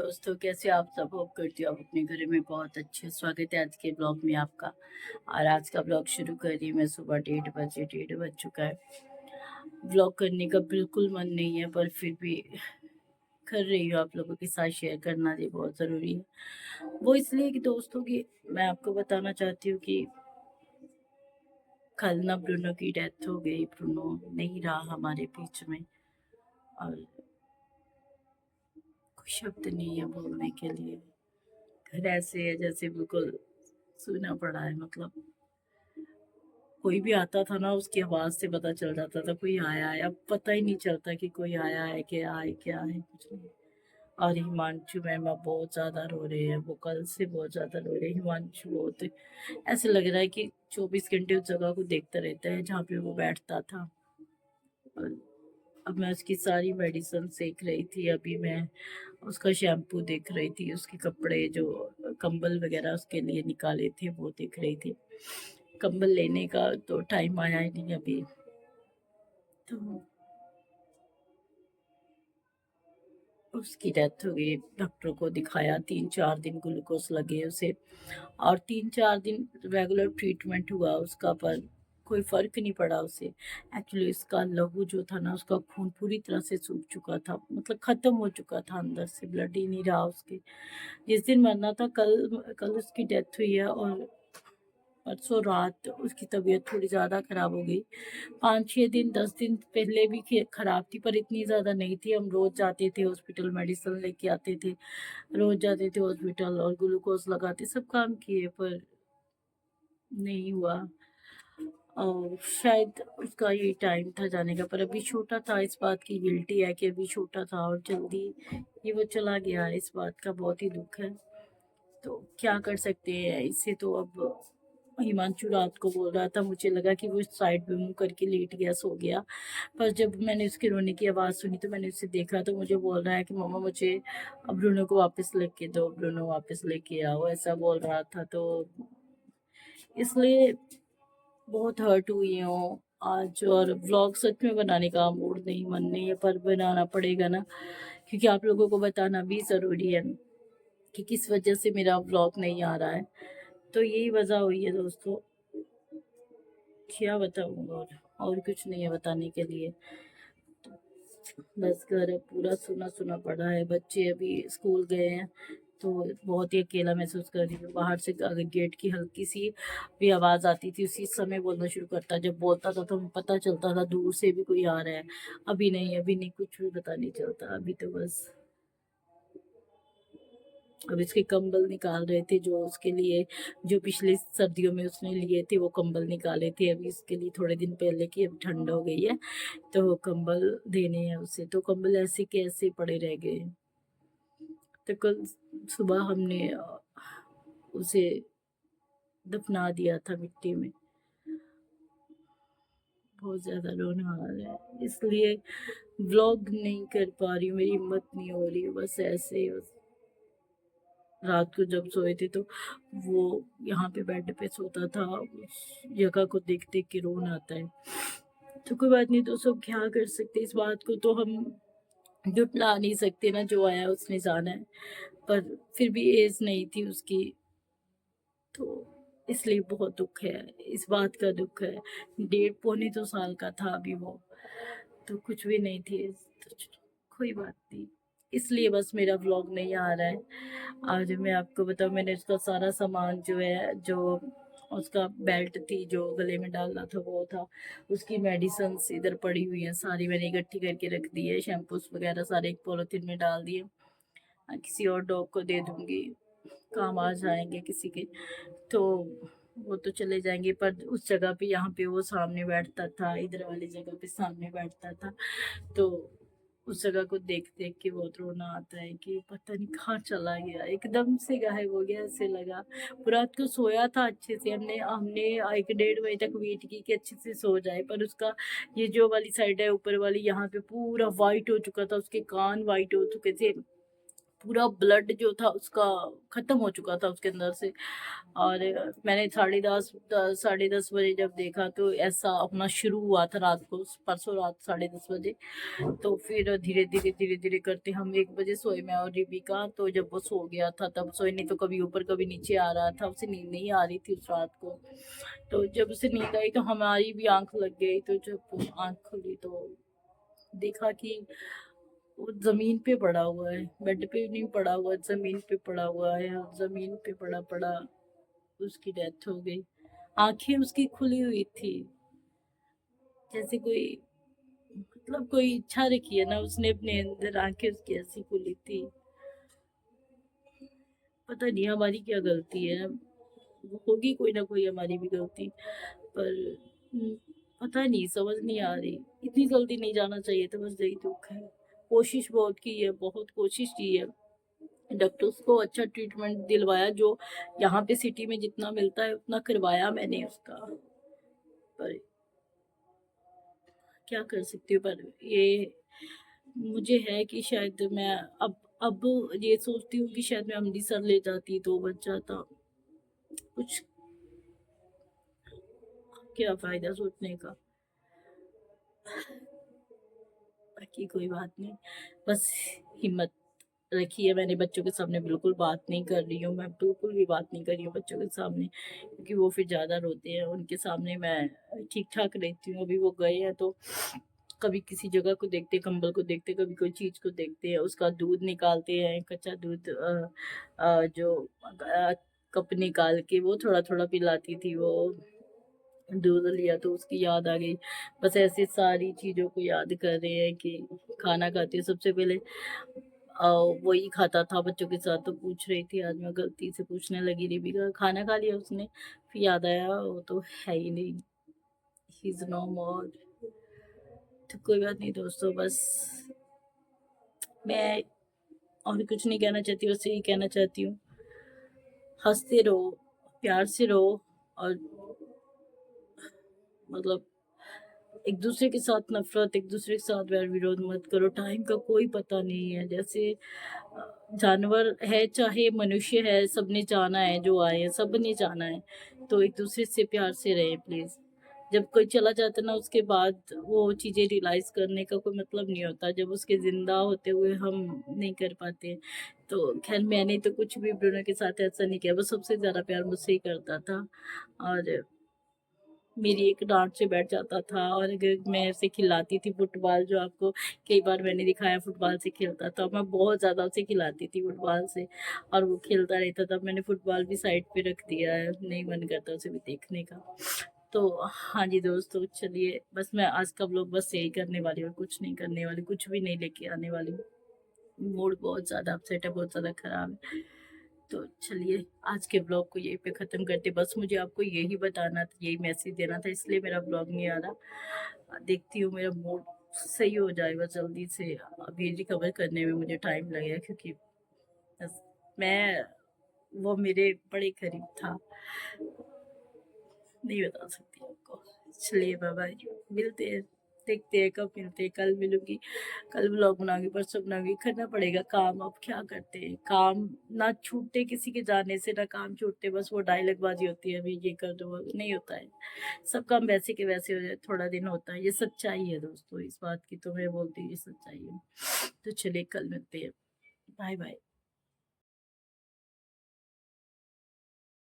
दोस्तों, कैसे आप सब? होप करती हूँ आप अपने घर में बहुत अच्छे। स्वागत है आज के ब्लॉग में आपका। और आज का ब्लॉग शुरू कर रही मैं सुबह 1:30 चुका है। ब्लॉग करने का बिल्कुल मन नहीं है, पर फिर भी कर रही हूँ। आप लोगों के साथ शेयर करना भी बहुत ज़रूरी है। वो इसलिए कि दोस्तों की मैं आपको बताना चाहती हूँ कि कल ना ब्रूनो की डेथ हो गई। ब्रूनो नहीं रहा हमारे बीच में, और कोई शब्द नहीं है बोलने के लिए। घर ऐसे है जैसे बिल्कुल सूना पड़ा है। मतलब कोई भी आता था ना, उसकी आवाज से पता चल जाता था कोई आया है। अब पता ही नहीं चलता कि कोई आया है, क्या है, कुछ नहीं। और हिमांशु मैम अब बहुत ज्यादा रो रहे हैं। वो कल से बहुत ज्यादा रो रहे हैं। हिमांशु बहुत ऐसे लग रहा है कि 24 घंटे उस जगह को देखता रहता है जहाँ पे वो बैठता था। और अब मैं उसकी सारी मेडिसिन देख रही थी। अभी मैं उसका शैम्पू देख रही थी, उसके कपड़े जो कंबल वगैरह उसके लिए निकाले थे वो देख रही थी। कंबल लेने का तो टाइम आया ही नहीं अभी। तो उसकी डेथ हो गई। डॉक्टर को दिखाया, 3-4 दिन ग्लूकोज लगे उसे, और 3-4 दिन रेगुलर ट्रीटमेंट हुआ उसका, पर कोई फर्क नहीं पड़ा उसे। एक्चुअली उसका लहू जो था ना, उसका खून पूरी तरह से सूख चुका था। मतलब खत्म हो चुका था, अंदर से ब्लड ही नहीं रहा उसके। जिस दिन मरना था, कल कल उसकी डेथ हुई है। और परसों रात उसकी तबीयत थोड़ी ज़्यादा ख़राब हो गई। 5-6 दिन 10 दिन पहले भी ख़राब थी, पर इतनी ज़्यादा नहीं थी। हम रोज़ जाते थे हॉस्पिटल, मेडिसिन लेके आते थे, रोज़ जाते थे हॉस्पिटल और ग्लूकोज लगाते, सब काम किए, पर नहीं हुआ। और शायद उसका ये टाइम था जाने का, पर अभी छोटा था। इस बात की गिल्टी है कि अभी छोटा था और जल्दी ये वो चला गया। इस बात का बहुत ही दुख है। तो क्या कर सकते हैं इससे? तो अब हिमांशु रात को बोल रहा था, मुझे लगा कि वो साइड में मुंह करके लेट गया, सो गया। पर जब मैंने उसके रोने की आवाज़ सुनी तो मैंने उसे देखा, तो मुझे बोल रहा है कि मम्मा मुझे अब ब्रूनो को वापस लेके दो, ब्रूनो वापस लेके आओ, ऐसा बोल रहा था। तो इसलिए बहुत हर्ट हुई हूँ आज। और व्लॉग सच में बनाने का मूड नहीं, मन नहीं है, पर बनाना पड़ेगा ना, क्योंकि आप लोगों को बताना भी ज़रूरी है कि किस वजह से मेरा व्लॉग नहीं आ रहा है। तो यही वजह हुई है दोस्तों, क्या बताऊँ। और कुछ नहीं है बताने के लिए। बस घर अब पूरा सुना सुना पड़ा है। बच्चे अभी स्कूल गए हैं, तो बहुत ही अकेला महसूस कर रही हूँ। बाहर से अगर गेट की हल्की सी भी आवाज़ आती थी, उसी समय बोलना शुरू करता। जब बोलता था तो पता चलता था दूर से भी कोई आ रहा है। अभी नहीं, अभी नहीं, कुछ भी पता नहीं चलता। अभी तो बस अब इसके कंबल निकाल रहे थे, जो उसके लिए, जो पिछले सर्दियों में उसने लिए थे वो कंबल निकाले थे अभी इसके लिए थोड़े दिन पहले, कि अब ठंड हो गई है तो वो कंबल देने हैं उसे। तो कंबल ऐसे के ऐसे पड़े रह गए। तो कल सुबह हमने उसे दफना दिया था मिट्टी में। बहुत ज्यादा रोना आ रहा है, इसलिए व्लॉग नहीं कर पा रही हूँ। मेरी हिम्मत नहीं हो रही है। बस ऐसे ही बस। रात को जब सोए थे तो वो यहाँ पे बेड पे सोता था, उस जगह को देख देख के रोना आता है। तो कोई बात नहीं, तो सब क्या कर सकते, इस बात को तो हम जुटला नहीं सकते ना। जो आया उसने जाना है। पर फिर भी एज नहीं थी उसकी, तो इसलिए बहुत दुख है। इस बात का दुख है। 1.5 पौने 2 साल का था अभी वो, तो कुछ भी नहीं थी। तो कोई बात नहीं, इसलिए बस मेरा व्लॉग नहीं आ रहा है। आज मैं आपको बताऊँ, मैंने उसका सारा सामान जो है, जो उसका बेल्ट थी जो गले में डालना था वो था, उसकी मेडिसिन इधर पड़ी हुई है सारी, मैंने इकट्ठी करके रख दी है। शैम्पूस वगैरह सारे एक पॉलिथीन में डाल दिए। किसी और डॉग को दे दूंगी, काम आ जाएंगे किसी के। तो वो तो चले जाएंगे, पर उस जगह पे, यहाँ पे वो सामने बैठता था, इधर वाली जगह पे सामने बैठता था। तो उस जगह को देख देख के बहुत रोना आता है कि पता नहीं कहाँ चला गया, एकदम से गायब हो गया। ऐसे लगा पूरा रात को सोया था अच्छे से। हमने हमने 1-1:30 बजे तक वेट की कि अच्छे से सो जाए, पर उसका ये जो वाली साइड है ऊपर वाली, यहाँ पे पूरा वाइट हो चुका था, उसके कान वाइट हो चुके थे, पूरा ब्लड जो था उसका खत्म हो चुका था उसके अंदर से। और मैंने 10:30 बजे जब देखा तो ऐसा अपना शुरू हुआ था रात को, परसों रात 10:30 बजे। तो फिर धीरे धीरे करते हम 1 बजे सोए, मैं और रिबिका। तो जब वो सो गया था तब सोए, नहीं तो कभी ऊपर कभी नीचे आ रहा था, उसे नींद नहीं आ रही थी उस रात को। तो जब उसे नींद आई तो हमारी भी आंख लग गई। तो जब आंख खुली तो देखा कि वो जमीन पे पड़ा हुआ है, बेड पे नहीं पड़ा हुआ, जमीन पे पड़ा हुआ है। और जमीन पे पड़ा पड़ा उसकी डेथ हो गई। आंखें उसकी खुली हुई थी, जैसे कोई, मतलब कोई इच्छा रखी है ना उसने अपने अंदर, आंखें उसकी ऐसी खुली थी। पता नहीं हमारी क्या गलती है, होगी कोई ना कोई हमारी भी गलती, पर पता नहीं, समझ नहीं आ रही। इतनी जल्दी नहीं जाना चाहिए था, बस यही दुख है। कोशिश बहुत की है, बहुत कोशिश की है, डॉक्टर्स को अच्छा ट्रीटमेंट दिलवाया, जो यहाँ पे सिटी में जितना मिलता है उतना करवाया मैंने उसका। पर क्या कर सकती हूँ, पर ये मुझे है कि शायद मैं अब ये सोचती हूँ कि शायद मैं अमृतसर ले जाती तो बच जाता। कुछ, क्या फायदा सोचने का। बाकी कोई बात नहीं, बस हिम्मत रखी है मैंने। बच्चों के सामने बिल्कुल बात नहीं कर रही हूँ, मैं बिल्कुल भी बात नहीं कर रही हूँ बच्चों के सामने, क्योंकि वो फिर ज़्यादा रोते हैं। उनके सामने मैं ठीक ठाक रहती हूँ। अभी वो गए हैं तो कभी किसी जगह को देखते, कंबल को देखते, कभी कोई चीज़ को देखते हैं, उसका दूध निकालते हैं, कच्चा दूध, जो कप निकाल के वो थोड़ा थोड़ा पिलाती थी वो। दूध लिया तो उसकी याद आ गई। बस ऐसी सारी चीज़ों को याद कर रहे हैं कि खाना खाते हैं सबसे पहले वही खाता था बच्चों के साथ। तो पूछ रही थी, आज मैं गलती से पूछने लगी रिबी का खाना खा लिया उसने, फिर याद आया वो तो है ही नहीं, ही इज नो मोर। तो कोई बात नहीं दोस्तों, बस मैं और कुछ नहीं कहना चाहती, बस यही कहना चाहती हूँ, हंसते रहो, प्यार से रहो, और मतलब एक दूसरे के साथ नफरत, एक दूसरे के साथ वैर विरोध मत करो। टाइम का कोई पता नहीं है, जैसे जानवर है चाहे मनुष्य है, सबने जाना है, जो आए हैं सब ने जाना है। तो एक दूसरे से प्यार से रहे प्लीज। जब कोई चला जाता है ना, उसके बाद वो चीजें रियलाइज करने का कोई मतलब नहीं होता, जब उसके जिंदा होते हुए हम नहीं कर पाते। तो खैर मैंने तो कुछ भी ब्रूनो के साथ ऐसा नहीं किया, वो सबसे ज्यादा प्यार मुझसे ही करता था। और मेरी एक डांट से बैठ जाता था। और अगर मैं उसे खिलाती थी फुटबॉल, जो आपको कई बार मैंने दिखाया, फुटबॉल से खेलता था, मैं बहुत ज़्यादा उसे खिलाती थी फुटबॉल से। और वो खेलता रहता था, मैंने फुटबॉल भी साइड पे रख दिया है, नहीं मन करता उसे भी देखने का। तो हाँ जी दोस्तों, चलिए बस मैं आज का व्लॉग बस यही करने वाली हूँ, कुछ नहीं करने वाली, कुछ भी नहीं लेके आने वाली हूँ। मूड बहुत ज़्यादा अपसेट है, बहुत ज़्यादा खराब है। तो चलिए आज के ब्लॉग को यहीं पे ख़त्म करते। बस मुझे आपको यही बताना था, यही मैसेज देना था, इसलिए मेरा ब्लॉग नहीं आ रहा। देखती हूँ मेरा मूड सही हो जाएगा जल्दी से। अभी रिकवर करने में मुझे टाइम लगेगा, क्योंकि बस मैं, वो मेरे बड़े करीब था, नहीं बता सकती आपको। चलिए बाय बाय, मिलते हैं, देखते हैं कब मिलते हैं। कल मिलूंगी, कल ब्लॉग बनाऊंगी, परसों बनाऊंगी, करना पड़ेगा काम। अब क्या करते हैं, काम ना छूटते किसी के जाने से, ना काम छूटते, बस वो डायलॉग बाजी होती है, अभी ये कर दो, वो नहीं होता है। सब काम वैसे के वैसे हो जाए, थोड़ा दिन होता है, ये सच्चाई है दोस्तों, इस बात की तो मैं बोलती हूँ, ये सच्चाई है। तो चलिए कल मिलते हैं, बाय बाय।